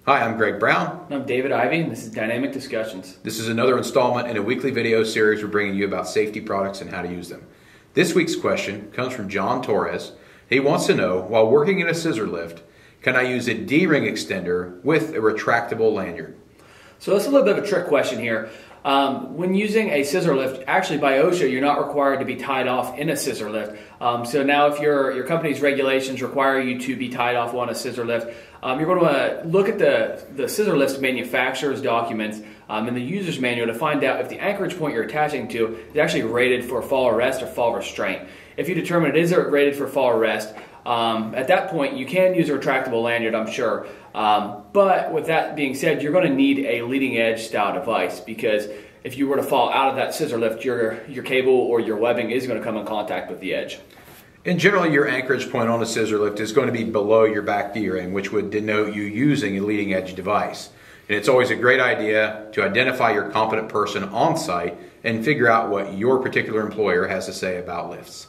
Hi, I'm Greg Brown. I'm David Ivey, and this is Dynamic Discussions. This is another installment in a weekly video series we're bringing you about safety products and how to use them. This week's question comes from John Torres. He wants to know, while working in a scissor lift, can I use a D-Ring extender with a retractable lanyard? So that's a little bit of a trick question here. When using a scissor lift, actually by OSHA, you're not required to be tied off in a scissor lift. So now if your company's regulations require you to be tied off on a scissor lift, you're going to want to look at the scissor lift manufacturer's documents and the user's manual to find out if the anchorage point you're attaching to is actually rated for fall arrest or fall restraint. If you determine it is rated for fall arrest, at that point you can use a retractable lanyard, I'm sure. But with that being said, you're going to need a leading edge style device, because if you were to fall out of that scissor lift, your cable or your webbing is going to come in contact with the edge. And generally, your anchorage point on a scissor lift is going to be below your back D-ring, which would denote you using a leading edge device. And it's always a great idea to identify your competent person on site and figure out what your particular employer has to say about lifts.